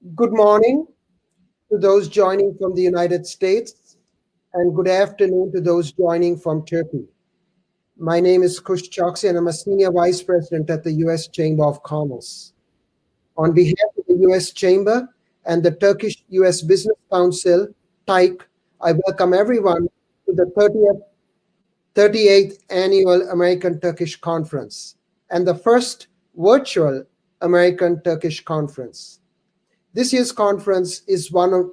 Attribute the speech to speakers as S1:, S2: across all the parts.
S1: Good morning to those joining from the United States, and good afternoon to those joining from Turkey. My name is Khush Choksy, and I'm a Senior Vice President at the U.S. Chamber of Commerce. On behalf of the U.S. Chamber and the Turkish U.S. Business Council, TAİK, I welcome everyone to the 38th Annual American-Turkish Conference and the first virtual American-Turkish Conference. This year's conference is one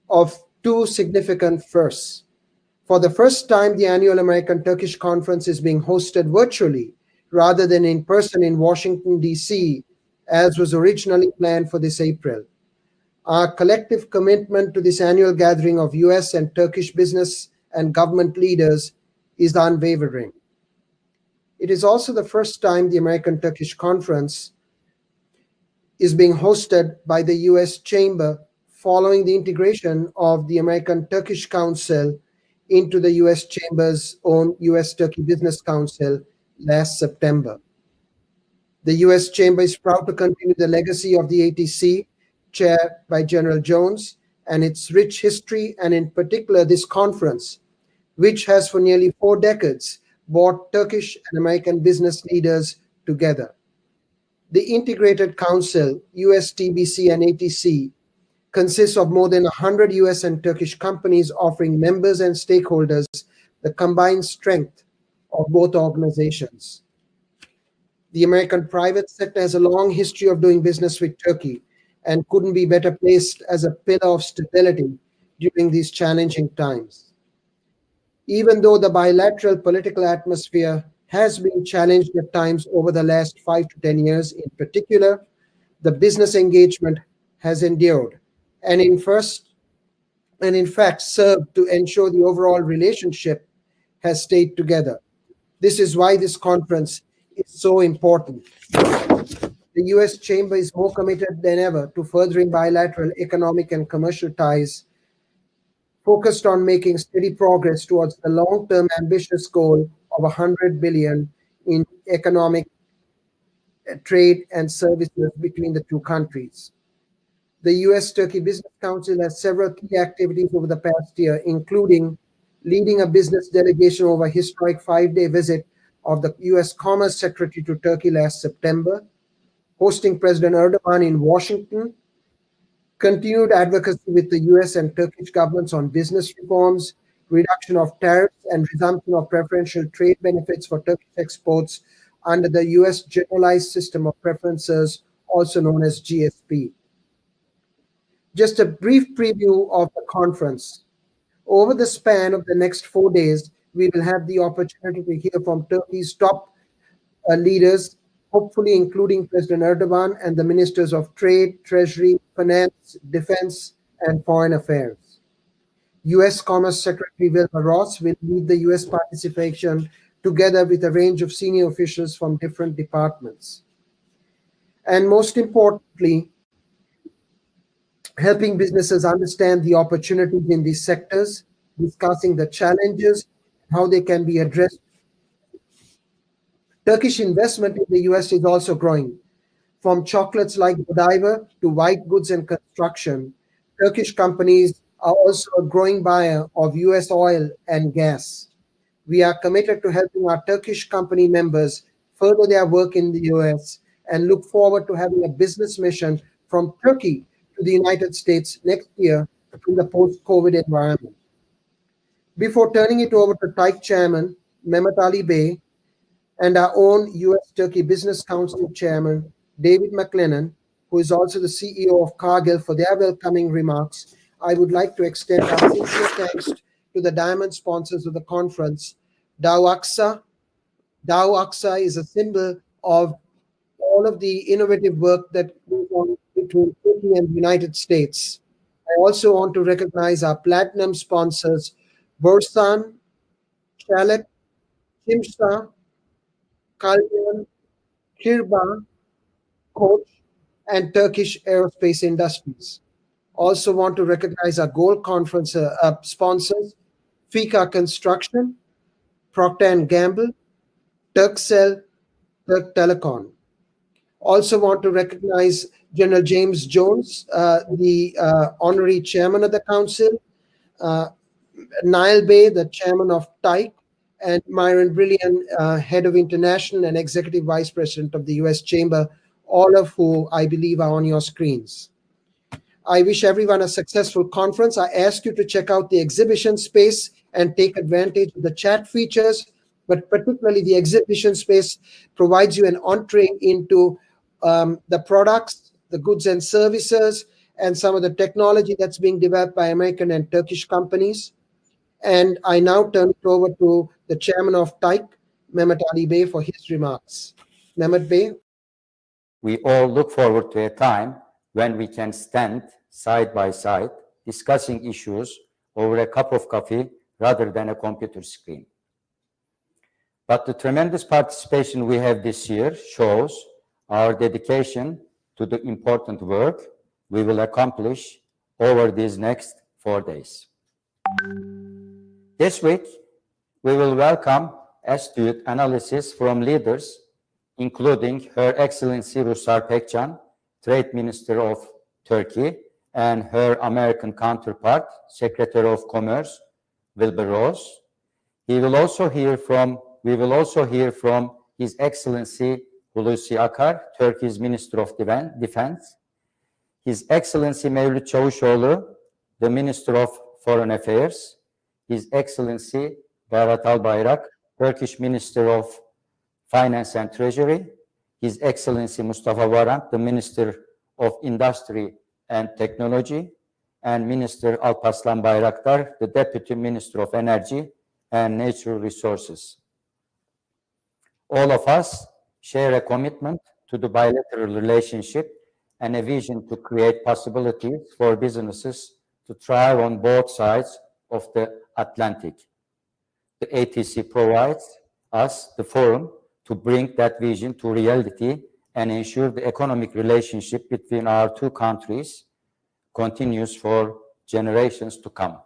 S1: of two significant firsts. For the first time, the annual American-Turkish Conference is being hosted virtually rather than in person in Washington, D.C., as was originally planned for this April. Our collective commitment to this annual gathering of U.S. and Turkish business and government leaders is unwavering. It is also the first time the American-Turkish Conference is being hosted by the U.S. Chamber following the integration of the American-Turkish Council into the U.S. Chamber's own U.S.-Turkey Business Council last September. The U.S. Chamber is proud to continue the legacy of the ATC, chaired by General Jones, and its rich history, and in particular this conference, which has for nearly 4 decades brought Turkish and American business leaders together. The Integrated Council, USTBC and ATC, consists of more than 100 US and Turkish companies offering members and stakeholders the combined strength of both organizations. The American private sector has a long history of doing business with Turkey and couldn't be better placed as a pillar of stability during these challenging times. Even though the bilateral political atmosphere has been challenged at times over the last 5 to 10 years in particular, the business engagement has endured and in fact served to ensure the overall relationship has stayed together. This is why this conference is so important. The US Chamber is more committed than ever to furthering bilateral economic and commercial ties, focused on making steady progress towards the long-term ambitious goal of $100 billion in economic trade and services between the two countries. The US-Turkey Business Council has several key activities over the past year, including leading a business delegation over a historic 5-day visit of the US Commerce Secretary to Turkey last September, hosting President Erdogan in Washington, continued advocacy with the US and Turkish governments on business reforms, reduction of tariffs, and resumption of preferential trade benefits for Turkish exports under the US Generalized System of Preferences, also known as GSP. Just a brief preview of the conference. Over the span of the next 4 days, we will have the opportunity to hear from Turkey's top leaders, hopefully including President Erdogan and the ministers of Trade, Treasury, Finance, Defense, and Foreign Affairs. U.S. Commerce Secretary Wilbur Ross will lead the U.S. participation together with a range of senior officials from different departments. And most importantly, helping businesses understand the opportunities in these sectors, discussing the challenges, how they can be addressed. Turkish investment in the US is also growing. From chocolates like Godiva to white goods and construction, Turkish companies are also a growing buyer of US oil and gas. We are committed to helping our Turkish company members further their work in the US and look forward to having a business mission from Turkey to the United States next year in the post-COVID environment. Before turning it over to TAİK Chairman Mehmet Ali Bey and our own US-Turkey Business Council Chairman David MacLennan, who is also the CEO of Cargill, for their welcoming remarks, I would like to extend our sincere thanks to the diamond sponsors of the conference. Dow AXA is a symbol of all of the innovative work that goes on between Turkey and the United States. I also want to recognize our platinum sponsors, Borsan, Chalet, Kimsa, Kalyan, Kirba, Khush, and Turkish Aerospace Industries. Also want to recognize our gold conference sponsors, Fika Construction, Procter & Gamble, Turkcell, Turk Telecom. Also want to recognize General James Jones, the Honorary Chairman of the Council, Niall Bay, the Chairman of TAİK, and Myron Brilliant, Head of International and Executive Vice President of the US Chamber, all of who I believe are on your screens. I wish everyone a successful conference. I ask you to check out the exhibition space and take advantage of the chat features, but particularly the exhibition space provides you an entree into the products, the goods and services, and some of the technology that's being developed by American and Turkish companies. And I now turn it over to the chairman of TAİK, Mehmet Ali Bey, for his remarks. Mehmet Bey.
S2: We all look forward to a time when we can stand side by side discussing issues over a cup of coffee rather than a computer screen. But the tremendous participation we have this year shows our dedication to the important work we will accomplish over these next 4 days. This week, we will welcome astute analysis from leaders, including Her Excellency Rusar Pekcan, Trade Minister of Turkey, and her American counterpart, Secretary of Commerce, Wilbur Ross. We will also hear from His Excellency Hulusi Akar, Turkey's Minister of Defense, His Excellency Mevlüt Çavuşoğlu, the Minister of Foreign Affairs, His Excellency Berat Albayrak, Turkish Minister of Finance and Treasury, His Excellency Mustafa Varank, the Minister of Industry and Technology, and Minister Alparslan Bayraktar, the Deputy Minister of Energy and Natural Resources. All of us share a commitment to the bilateral relationship and a vision to create possibilities for businesses to thrive on both sides of the Atlantic. The ATC provides us the forum to bring that vision to reality and ensure the economic relationship between our two countries continues for generations to come.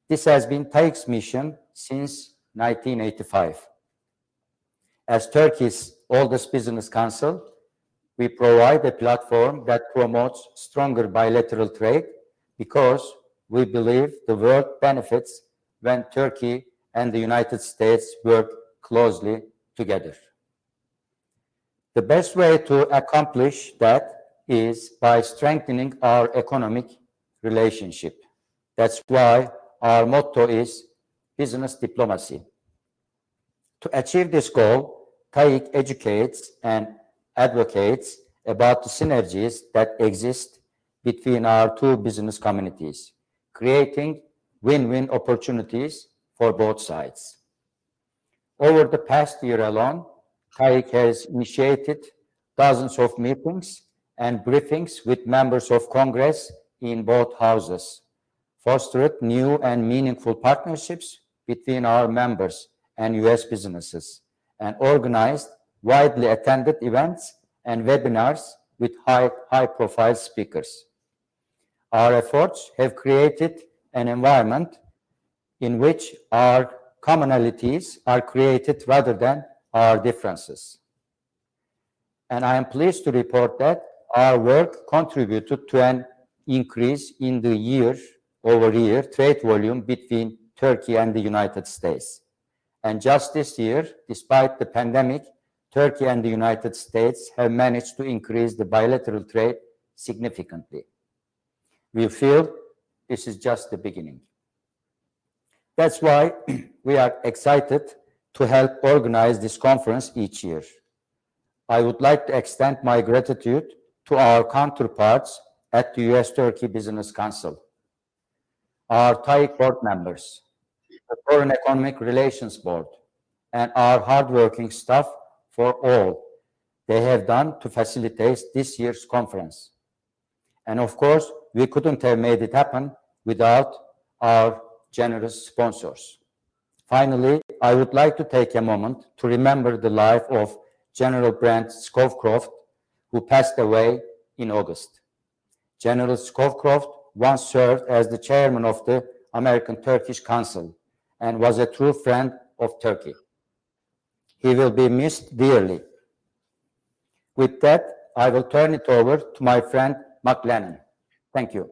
S2: This has been TAİK's mission since 1985. As Turkey's oldest business council, we provide a platform that promotes stronger bilateral trade because we believe the world benefits when Turkey and the United States work closely together. The best way to accomplish that is by strengthening our economic relationship. That's why our motto is business diplomacy. To achieve this goal, TAİK educates and advocates about the synergies that exist between our two business communities, creating win-win opportunities for both sides. Over the past year alone, TAİK has initiated dozens of meetings and briefings with members of Congress in both houses, fostered new and meaningful partnerships between our members and US businesses, and organized widely attended events and webinars with high-profile speakers. Our efforts have created an environment in which our commonalities are created rather than our differences. And I am pleased to report that our work contributed to an increase in the year-over-year trade volume between Turkey and the United States. And just this year, despite the pandemic, Turkey and the United States have managed to increase the bilateral trade significantly. We feel this is just the beginning. That's why we are excited to help organize this conference each year. I would like to extend my gratitude to our counterparts at the US-Turkey Business Council, our TAİK board members, the Foreign Economic Relations Board, and our hardworking staff for all they have done to facilitate this year's conference. And of course, we couldn't have made it happen without our generous sponsors. Finally, I would like to take a moment to remember the life of General Brent Scowcroft, who passed away in August. General Scowcroft once served as the chairman of the American-Turkish Council and was a true friend of Turkey. He will be missed dearly. With that, I will turn it over to my friend MacLennan. Thank you.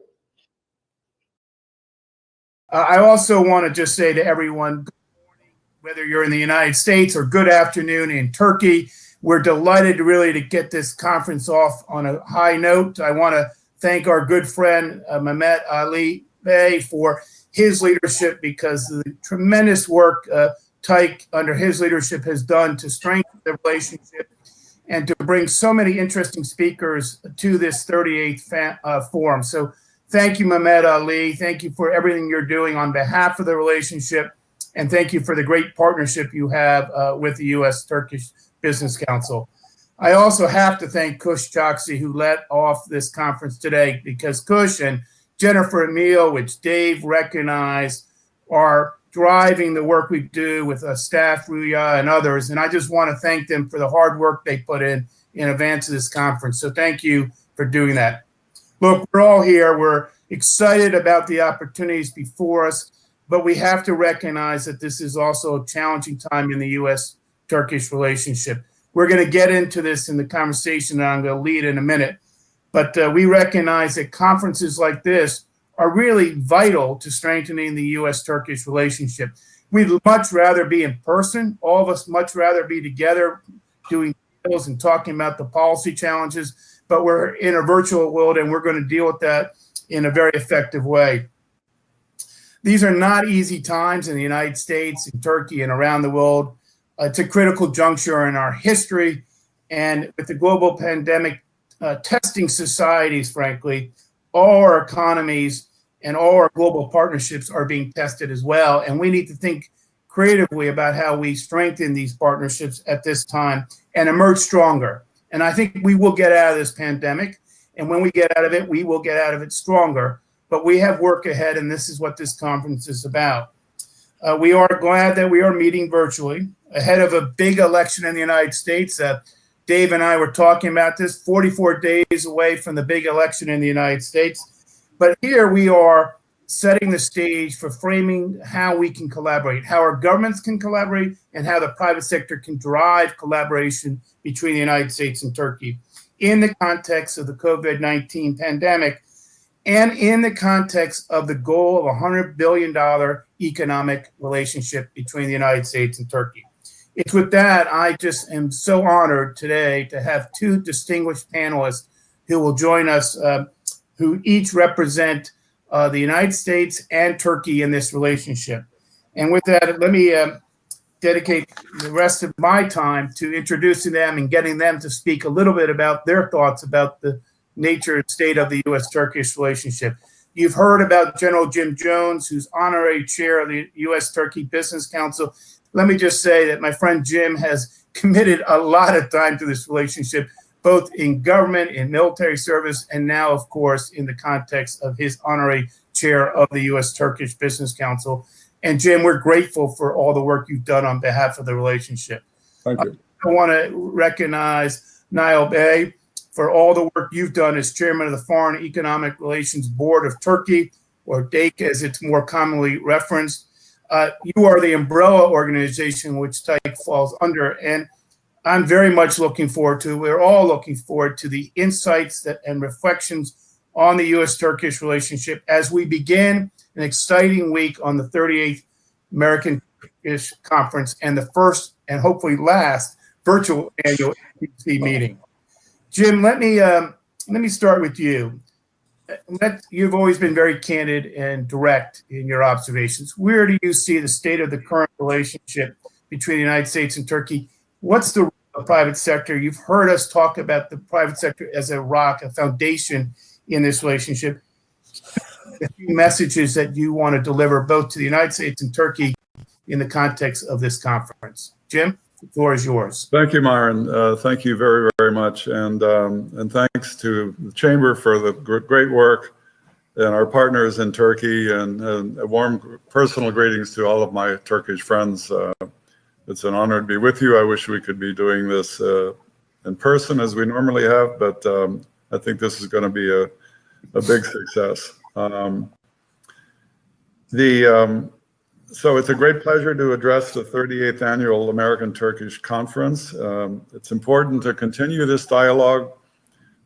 S3: I also want to just say to everyone, good morning, whether you're in the United States or good afternoon in Turkey. We're delighted really to get this conference off on a high note. I want to thank our good friend Mehmet Ali Bey for his leadership, because the tremendous work TAİK under his leadership has done to strengthen the relationship and to bring so many interesting speakers to this 38th forum. So thank you, Mehmet Ali. Thank you for everything you're doing on behalf of the relationship. And thank you for the great partnership you have with the U.S.-Turkish Business Council. I also have to thank Khush Choksy, who led off this conference today, because Khush and Jennifer Emile, which Dave recognized, are driving the work we do with staff, Ruya, and others. And I just want to thank them for the hard work they put in advance of this conference. So thank you for doing that. Look, we're all here. We're excited about the opportunities before us, but we have to recognize that this is also a challenging time in the U.S.-Turkish relationship. We're going to get into this in the conversation that I'm going to lead in a minute, but we recognize that conferences like this are really vital to strengthening the U.S.-Turkish relationship. We'd much rather be in person. All of us much rather be together doing deals and talking about the policy challenges, but we're in a virtual world and we're going to deal with that in a very effective way. These are not easy times in the United States, in Turkey, and around the world. It's a critical juncture in our history, and with the global pandemic testing societies, frankly, all our economies and all our global partnerships are being tested as well. And we need to think creatively about how we strengthen these partnerships at this time and emerge stronger. And I think we will get out of this pandemic. And when we get out of it, we will get out of it stronger. But we have work ahead, and this is what this conference is about. We are glad that we are meeting virtually ahead of a big election in the United States. Dave and I were talking about this, 44 days away from the big election in the United States. But here we are setting the stage for framing how we can collaborate, how our governments can collaborate, and how the private sector can drive collaboration between the United States and Turkey in the context of the COVID-19 pandemic and in the context of the goal of a $100 billion economic relationship between the United States and Turkey. It's with that, I just am so honored today to have two distinguished panelists who will join us, who each represent the United States and Turkey in this relationship. And with that, let me dedicate the rest of my time to introducing them and getting them to speak a little bit about their thoughts about the nature and state of the U.S.-Turkish relationship. You've heard about General Jim Jones, who's honorary chair of the U.S.-Turkey Business Council. Let me just say that my friend Jim has committed a lot of time to this relationship, both in government, in military service, and now, of course, in the context of his honorary chair of the U.S.-Turkish Business Council. And Jim, we're grateful for all the work you've done on behalf of the relationship.
S4: Thank you.
S3: I want to recognize Nail Bey for all the work you've done as chairman of the Foreign Economic Relations Board of Turkey, or DEİK as it's more commonly referenced. You are the umbrella organization which TAİK falls under, and I'm very much looking forward to, we're all looking forward to the insights and reflections on the U.S.-Turkish relationship as we begin an exciting week on the 38th American-Turkish Conference and the first and hopefully last virtual annual ATC meeting. Jim, let me start with you. You've always been very candid and direct in your observations. Where do you see the state of the current relationship between the United States and Turkey? What's the role of the private sector? You've heard us talk about the private sector as a rock, a foundation in this relationship. A few messages that you want to deliver both to the United States and Turkey in the context of this conference. Jim, the floor is yours.
S4: Thank you, Myron. Thank you very, very much. And thanks to the Chamber for the great work and our partners in Turkey, and a warm personal greetings to all of my Turkish friends. It's an honor to be with you. I wish we could be doing this in person as we normally have, but I think this is going to be a big success. So it's a great pleasure to address the 38th Annual American-Turkish Conference. It's important to continue this dialogue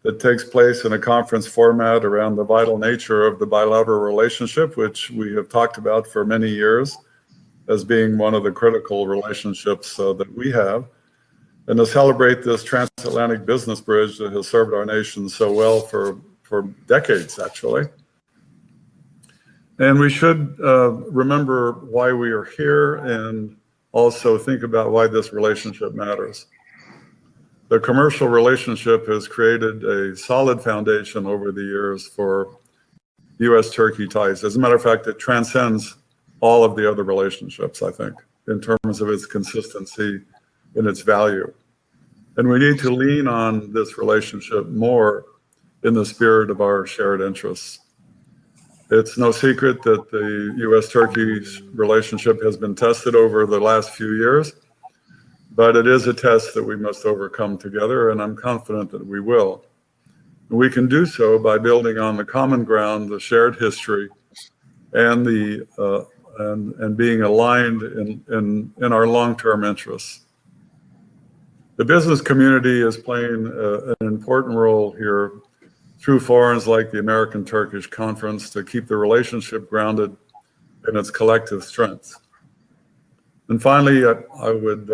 S4: that takes place in a conference format around the vital nature of the bilateral relationship, which we have talked about for many years as being one of the critical relationships that we have, and to celebrate this transatlantic business bridge that has served our nation so well for decades, actually. And we should remember why we are here and also think about why this relationship matters. The commercial relationship has created a solid foundation over the years for U.S.-Turkey ties. As a matter of fact, it transcends all of the other relationships, I think, in terms of its consistency and its value. And we need to lean on this relationship more in the spirit of our shared interests. It's no secret that the U.S.-Turkey relationship has been tested over the last few years, but it is a test that we must overcome together, and I'm confident that we will. We can do so by building on the common ground, the shared history, and and being aligned in our long-term interests. The business community is playing an important role here through forums like the American-Turkish Conference to keep the relationship grounded in its collective strengths. And finally, I would,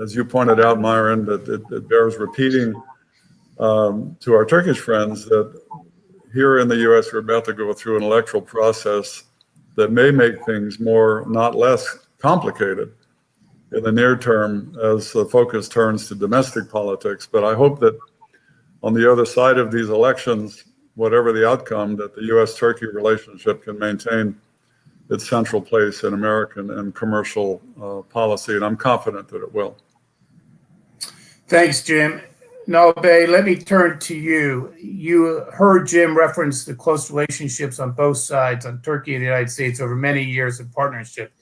S4: as you pointed out, Myron, that it bears repeating to our Turkish friends that here in the U.S. we're about to go through an electoral process that may make things more, not less, complicated in the near term as the focus turns to domestic politics. But I hope that on the other side of these elections, whatever the outcome, that the U.S.-Turkey relationship can maintain its central place in American and commercial policy, and I'm confident that it will.
S3: Thanks, Jim. Nalbay, let me turn to you. You heard Jim reference the close relationships on both sides, on Turkey and the United States, over many years of partnership.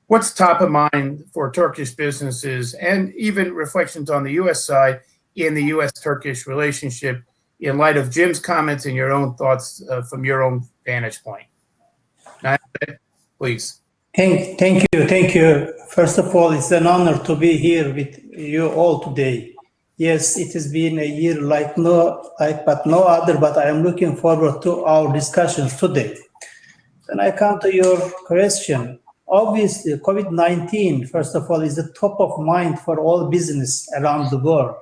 S3: What's top of mind for Turkish businesses, and even reflections on the U.S. side in the U.S.-Turkish relationship in light of Jim's comments and your own thoughts from your own vantage point? Nalbay, please.
S5: Thank you. First of all, it's an honor to be here with you all today. Yes, it has been a year like no other, but I am looking forward to our discussions today. When I come to your question, obviously COVID-19, first of all, is the top of mind for all business around the world.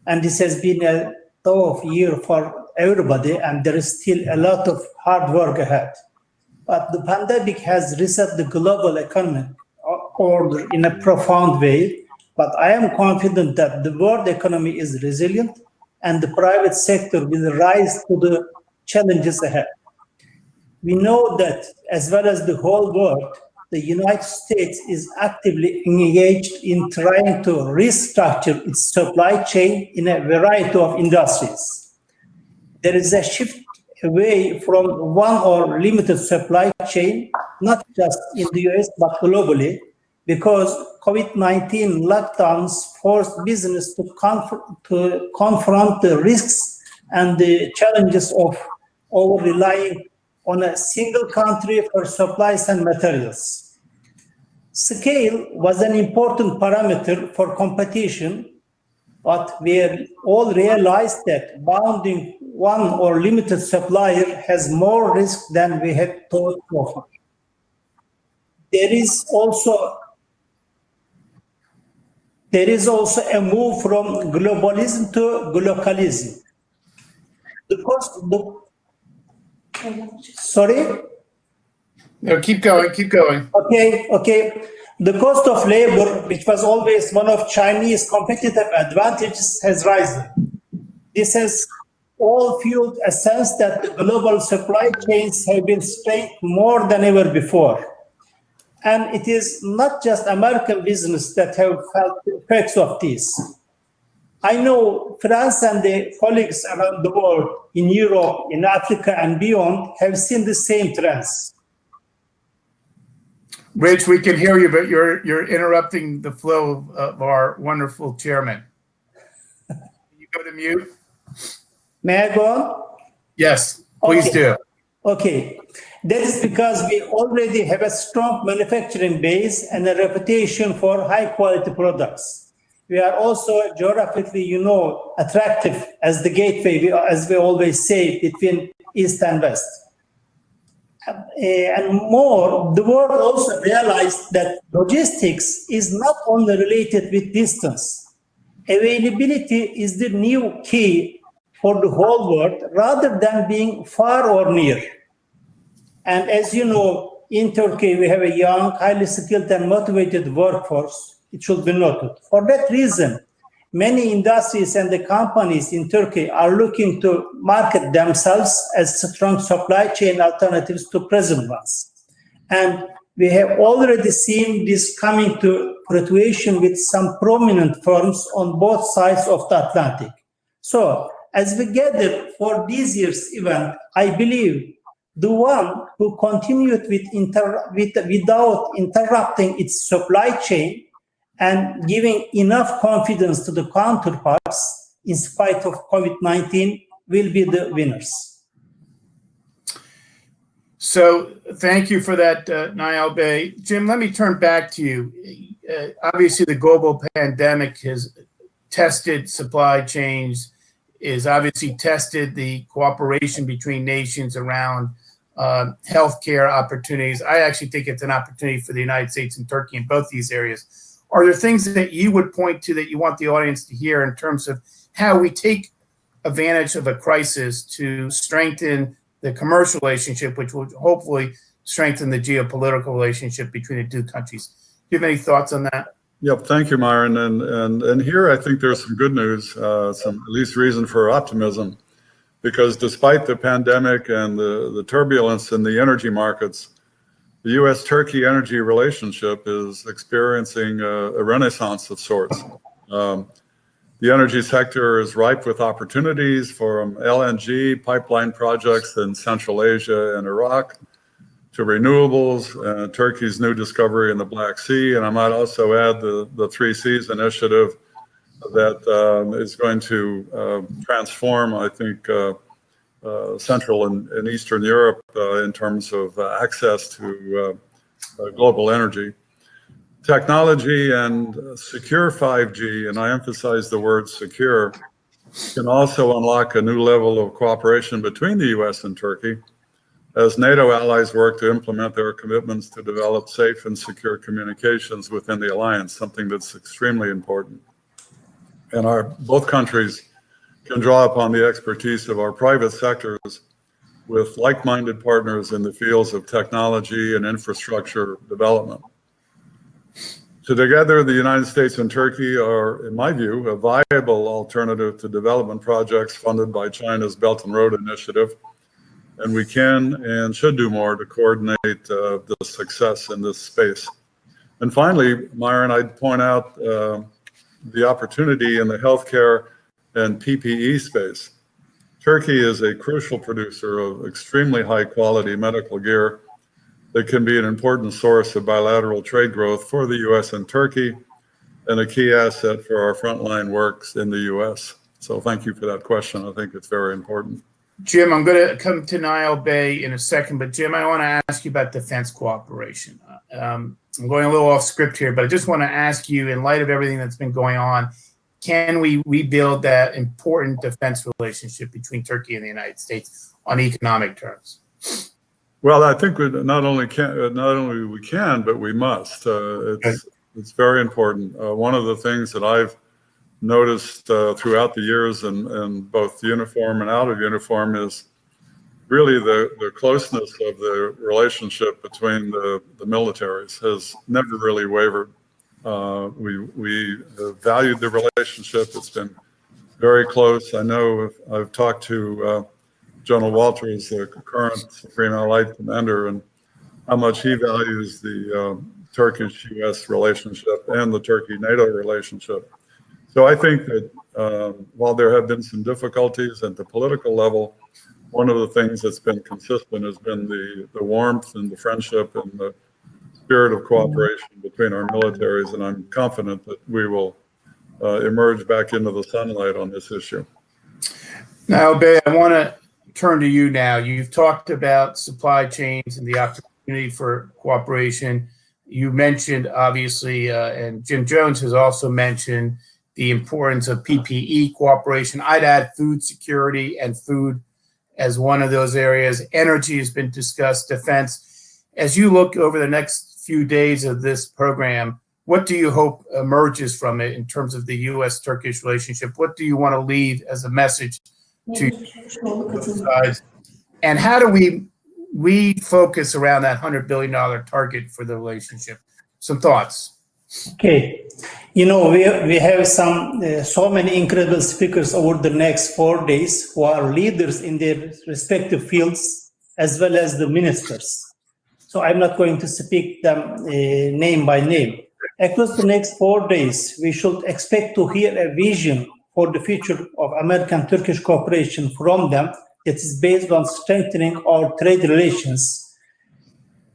S5: And this has been a tough year for everybody, and there is still a lot of hard work ahead. But the pandemic has reset the global economic order in a profound way. But I am confident that the world economy is resilient and the private sector will rise to the challenges ahead. We know that, as well as the whole world, the United States is actively engaged in trying to restructure its supply chain in a variety of industries. There is a shift away from one or limited supply chain, not just in the US, but globally, because COVID-19 lockdowns forced business to confront the risks and the challenges of over-relying on a single country for supplies and materials. Scale was an important parameter for competition, but we all realized that bounding one or limited supplier has more risk than we had thought so far. There is also a move from globalism to localism. Sorry?
S3: No, keep going.
S5: Okay. The cost of labor, which was always one of Chinese competitive advantages, has risen. This has all fueled a sense that the global supply chains have been strained more than ever before. And it is not just American business that have felt the effects of this. I know France and the colleagues around the world, in Europe, in Africa, and beyond, have seen the same trends.
S3: Rich, we can hear you, but you're interrupting the flow of our wonderful chairman. Can you go to mute?
S5: May I go on?
S3: Yes, please do.
S5: Okay, that is because we already have a strong manufacturing base and a reputation for high quality products. We are also geographically, attractive as the gateway, as we always say, between East and West. And more, the world also realized that logistics is not only related with distance. Availability is the new key for the whole world rather than being far or near. And as you know, in Turkey, we have a young, highly skilled and motivated workforce. It should be noted. For that reason, many industries and the companies in Turkey are looking to market themselves as strong supply chain alternatives to present ones. And we have already seen this coming to fruition with some prominent firms on both sides of the Atlantic. So, as we gather for this year's event, I believe the one who continued without interrupting its supply chain and giving enough confidence to the counterparts in spite of COVID-19 will be the winners.
S3: So thank you for that, Nail Bey. Jim, let me turn back to you. Obviously, the global pandemic has tested supply chains, is obviously tested the cooperation between nations around healthcare opportunities. I actually think it's an opportunity for the United States and Turkey in both these areas. Are there things that you would point to that you want the audience to hear in terms of how we take advantage of a crisis to strengthen the commercial relationship, which will hopefully strengthen the geopolitical relationship between the two countries? Do you have any thoughts on that?
S4: Yep, thank you, Myron. And here I think there's some good news, some at least reason for optimism, because despite the pandemic and the turbulence in the energy markets, the U.S.-Turkey energy relationship is experiencing a renaissance of sorts. The energy sector is ripe with opportunities from LNG pipeline projects in Central Asia and Iraq to renewables, Turkey's new discovery in the Black Sea. And I might also add the 3 Cs initiative that is going to transform, I think, Central and Eastern Europe in terms of access to global energy. Technology and secure 5G, and I emphasize the word secure, can also unlock a new level of cooperation between the U.S. and Turkey as NATO allies work to implement their commitments to develop safe and secure communications within the alliance, something that's extremely important. And both countries can draw upon the expertise of our private sectors with like-minded partners in the fields of technology and infrastructure development. So together, the United States and Turkey are, in my view, a viable alternative to development projects funded by China's Belt and Road Initiative. And we can and should do more to coordinate the success in this space. And finally, Myron, I'd point out the opportunity in the healthcare and PPE space. Turkey is a crucial producer of extremely high quality medical gear that can be an important source of bilateral trade growth for the US and Turkey and a key asset for our frontline works in the US. So thank you for that question. I think it's very important.
S3: Jim, I'm going to come to Nail Bey in a second, but Jim, I want to ask you about defense cooperation. I'm going a little off script here, but I just want to ask you, in light of everything that's been going on, can we rebuild that important defense relationship between Turkey and the United States on economic terms?
S4: Well, I think we not only we can, but we must. It's very important. One of the things that I've noticed throughout the years in both uniform and out of uniform is really the closeness of the relationship between the militaries has never really wavered. We valued the relationship. It's been very close. I know I've talked to General Walters, the current Supreme Allied Commander, and how much he values the Turkish-U.S. relationship and the Turkey-NATO relationship. So I think that while there have been some difficulties at the political level, one of the things that's been consistent has been the warmth and the friendship and the spirit of cooperation between our militaries, and I'm confident that we will emerge back into the sunlight on this issue.
S3: Now, Bey, I want to turn to you now. You've talked about supply chains and the opportunity for cooperation. You mentioned, obviously, and Jim Jones has also mentioned the importance of PPE cooperation. I'd add food security and food as one of those areas. Energy has been discussed, defense. As you look over the next few days of this program, what do you hope emerges from it in terms of the U.S.-Turkish relationship? What do you want to leave as a message to both sides? And how do we focus around that $100 billion target for the relationship? Some thoughts.
S5: Okay. You know, we have so many incredible speakers over the next 4 days who are leaders in their respective fields, as well as the ministers. So I'm not going to speak them name by name. Across the next 4 days, we should expect to hear a vision for the future of American-Turkish cooperation from them that is based on strengthening our trade relations.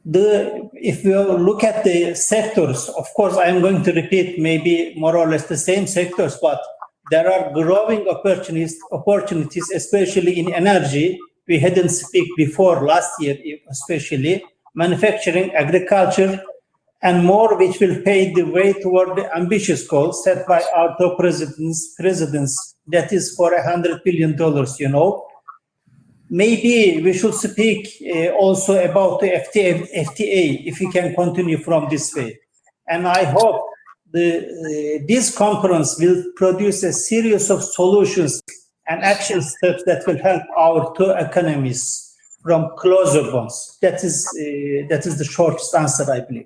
S5: If we look at the sectors, of course, I'm going to repeat maybe more or less the same sectors, but there are growing opportunities, especially in energy. We hadn't speak before last year, especially manufacturing, agriculture, and more, which will pave the way toward the ambitious goals set by our top presidents. That is for $100 billion, you know. Maybe we should speak also about the FTA, if we can continue from this way. And I hope this conference will produce a series of solutions and action steps that will help our two economies from closer bonds. That is the shortest answer, I believe.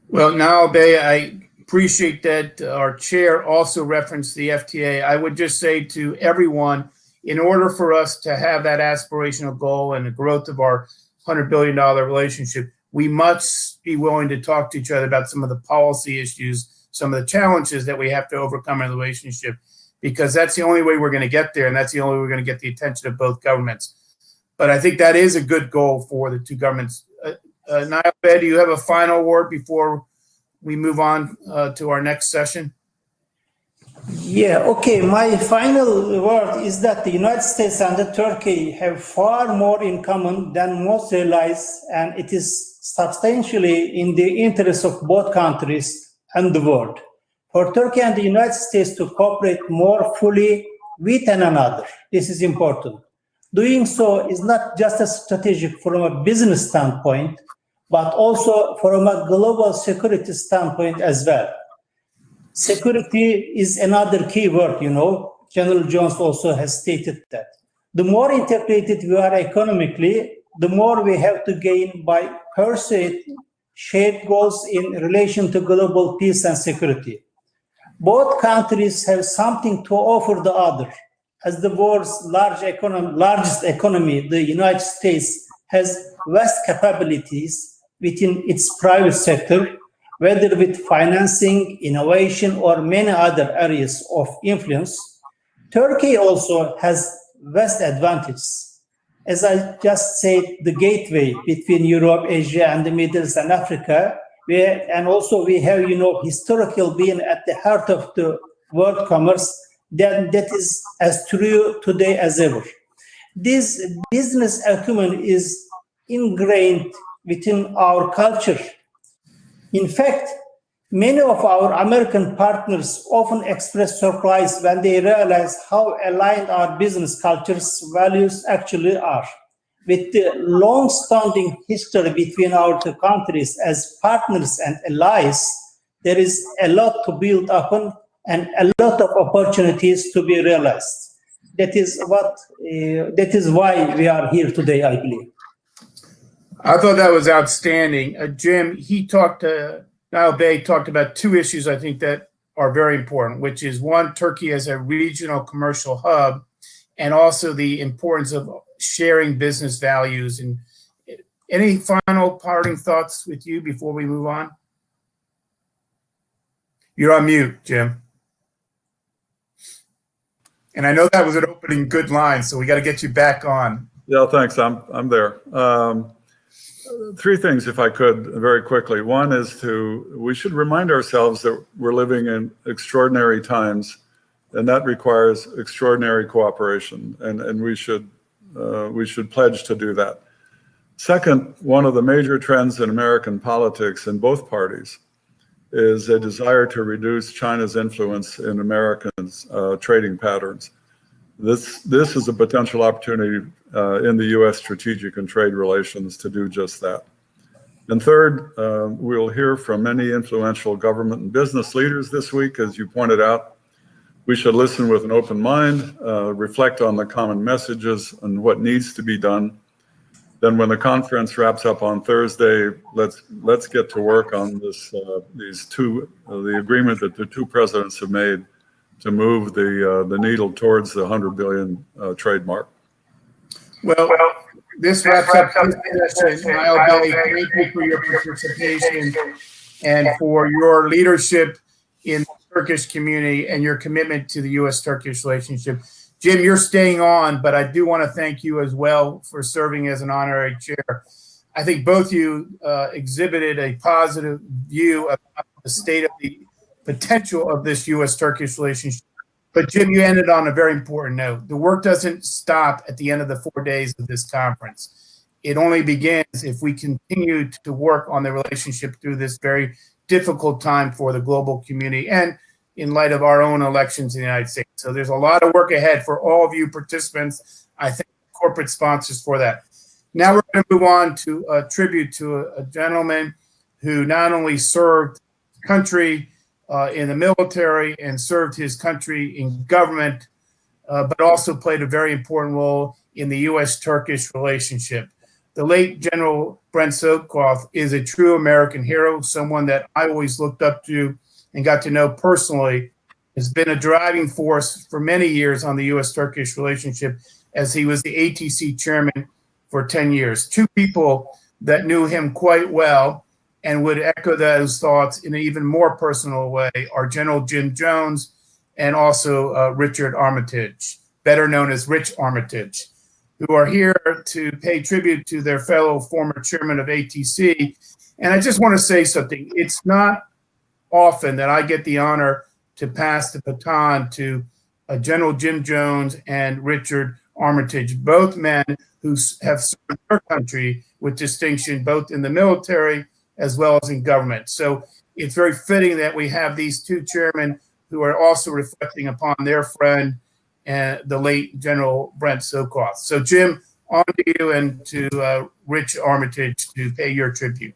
S3: Well, now, Bey, I appreciate that our chair also referenced the FTA. I would just say to everyone, in order for us to have that aspirational goal and the growth of our $100 billion relationship, we must be willing to talk to each other about some of the policy issues, some of the challenges that we have to overcome in the relationship, because that's the only way we're going to get there, and that's the only way we're going to get the attention of both governments. But I think that is a good goal for the two governments. Nail Bey, do you have a final word before we move on to our next session?
S5: Yeah, okay. My final word is that the United States and Turkey have far more in common than most realize, and it is substantially in the interest of both countries and the world. For Turkey and the United States to cooperate more fully with one another, this is important. Doing so is not just a strategic from a business standpoint, but also from a global security standpoint as well. Security is another key word, you know. General Jones also has stated that. The more integrated we are economically, the more we have to gain by pursuing shared goals in relation to global peace and security. Both countries have something to offer the other. As the world's largest economy, the United States has vast capabilities within its private sector, whether with financing, innovation, or many other areas of influence. Turkey also has vast advantages. As I just said, the gateway between Europe, Asia, and the Middle East and Africa, and also we have, you know, historical being at the heart of the world commerce, that is as true today as ever. This business acumen is ingrained within our culture. In fact, many of our American partners often express surprise when they realize how aligned our business cultures values actually are. With the long-standing history between our two countries as partners and allies, there is a lot to build upon and a lot of opportunities to be realized. That is why we are here today, I believe.
S3: I thought that was outstanding. Jim, Nail Bey talked about two issues I think that are very important, which is one, Turkey as a regional commercial hub, and also the importance of sharing business values. And any final parting thoughts with you before we move on? You're on mute, Jim. And I know that was an opening good line, so we got to get you back on.
S4: Yeah, thanks. I'm there. Three things, if I could, very quickly. One is we should remind ourselves that we're living in extraordinary times, and that requires extraordinary cooperation. And we should we should pledge to do that. Second, one of the major trends in American politics in both parties is a desire to reduce China's influence in Americans' trading patterns. This is a potential opportunity in the U.S. strategic and trade relations to do just that. And third, we'll hear from many influential government and business leaders this week, as you pointed out. We should listen with an open mind, reflect on the common messages and what needs to be done. Then when the conference wraps up on Thursday, let's get to work on this, the agreement that the two presidents have made to move the needle towards the 100 billion trademark.
S3: Well, this wraps up this session. I'll thank you for your participation and for your leadership in the Turkish community and your commitment to the U.S.-Turkish relationship. Jim, you're staying on, but I do want to thank you as well for serving as an honorary chair. I think both you exhibited a positive view about the state of the potential of this U.S.-Turkish relationship. But Jim, you ended on a very important note. The work doesn't stop at the end of the 4 days of this conference. It only begins if we continue to work on the relationship through this very difficult time for the global community and in light of our own elections in the United States. So there's a lot of work ahead for all of you participants. I thank corporate sponsors for that. Now we're going to move on to a tribute to a gentleman who not only served the country in the military and served his country in government, but also played a very important role in the U.S.-Turkish relationship. The late General Brent Sokoloff is a true American hero, someone that I always looked up to and got to know personally, has been a driving force for many years on the U.S.-Turkish relationship, as he was the ATC chairman for 10 years. Two people that knew him quite well and would echo those thoughts in an even more personal way are General Jim Jones and also Richard Armitage, better known as Rich Armitage, who are here to pay tribute to their fellow former chairman of ATC. And I just want to say something. It's not often that I get the honor to pass the baton to General Jim Jones and Richard Armitage, both men who have served their country with distinction, both in the military as well as in government. So it's very fitting that we have these two chairmen who are also reflecting upon their friend, the late General Brent Sokoloff. So Jim, on to you and to Rich Armitage to pay your tribute.